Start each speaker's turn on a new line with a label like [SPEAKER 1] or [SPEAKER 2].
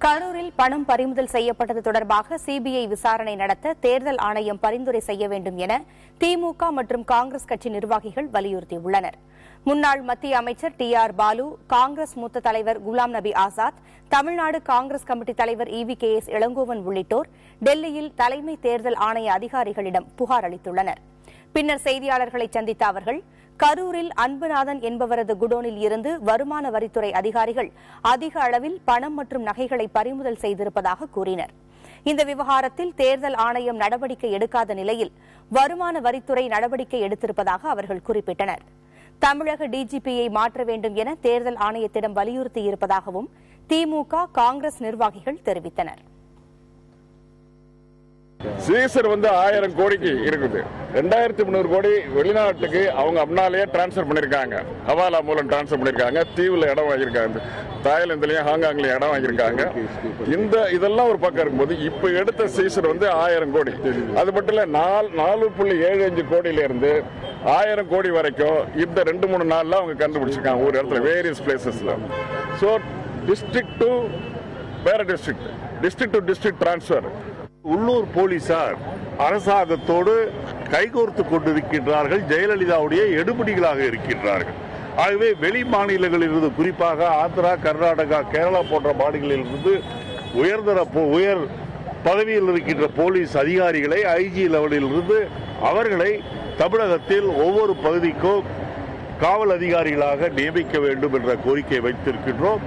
[SPEAKER 1] கரூரில் பணம் பறிமுதல் செய்யப்பட்டது தொடர்பாக சிபிஐ விசாரணை நடத்த தேர்தல் ஆணையம் பரிந்துரை செய்ய வேண்டும் என திமுக மற்றும் காங்கிரஸ் கட்சி நிர்வாகிகள் வலியுறுத்தியுள்ளனர். முன்னாள் மத்திய அமைச்சர் டி.ஆர். பாலு, காங்கிரஸ் மூத்த தலைவர் குலாம் நபி ஆசாத், தமிழ்நாடு காங்கிரஸ் கமிட்டி தலைவர் EV.K.S. இளங்கோவன் உள்ளிட்டோர் டெல்லியில் தலைமை தேர்தல் ஆணைய அதிகாரிகளிடம் புகார் அளித்துள்ளனர். பின்னர் செய்தியாளர்களை சந்தித்த அவர்கள், கரூரில் அன்புநாதன் என்பவரது குடோனில் இருந்து வருமான வரித்துறை அதிகாரிகள் அதிக அளவில் பணம் மற்றும் நகைகளை பறிமுதல் செய்திருப்பதாக கூறினர். இந்த விவகாரத்தில் தேர்தல் ஆணையம் நடவடிக்கை எடுக்காத நிலையில் வருமான வரித்துறை நடவடிக்கை எடுத்திருப்பதாக அவர்கள் குறிப்பிட்டனர். தமிழக டிஜிபியை மாற்ற வேண்டும் என தேர்தல் ஆணையத்திடம் வலியுறுத்தியிருப்பதாகவும் திமுக, காங்கிரஸ் நிர்வாகிகள் தெரிவித்தனர்.
[SPEAKER 2] சீசர் 1000 கோடிக்கு இருக்குது. 2300 கோடி வெளிநாட்டுக்கு அவங்க அப்படினாலே டிரான்ஸ்பர் பண்ணிருக்காங்க. ஹவாலா மூலம் டிரான்ஸ்பர் பண்ணிருக்காங்க. தீவுல இடம் வாங்கியிருக்காங்க. தாய்லாந்துலயும் ஹாங்காங்லயும் இடம் வாங்கியிருக்காங்க. இதெல்லாம் ஒரு பக்கம் இருக்கும்போது இப்ப எடுத்த சீசர் 1000 கோடி. அது மட்டும் இல்ல 4.75 கோடியில இருந்து 1000 கோடி வரைக்கும் இந்த 2-3 நாள்ல அவங்க கண்டுபிடிச்சிருக்காங்க ஒரு இடத்துல வேரியஸ் பிளேசஸ்ல. சோ டிஸ்ட்ரிக்ட் டு வேற district, district to district transfer.
[SPEAKER 3] உள்ளூர் போலீசார் அரசாங்கத்தோடு கைகோர்த்து கொண்டிருக்கின்றார்கள். ஜெயலலிதாவுடைய எடுபடிகளாக இருக்கின்றார்கள். ஆகவே வெளி மாநிலங்களில் இருந்து, குறிப்பாக ஆந்திரா, கர்நாடகா, கேரளா போன்ற மாநிலங்களில் இருந்து உயர் பதவியில் இருக்கின்ற போலீஸ் அதிகாரிகளை IG லெவலில் இருந்து அவர்களை தமிழகத்தில் ஒவ்வொரு பகுதிக்கும் காவல் அதிகாரிகளாக நியமிக்க வேண்டும் என்ற கோரிக்கை வைத்திருக்கின்றோம்.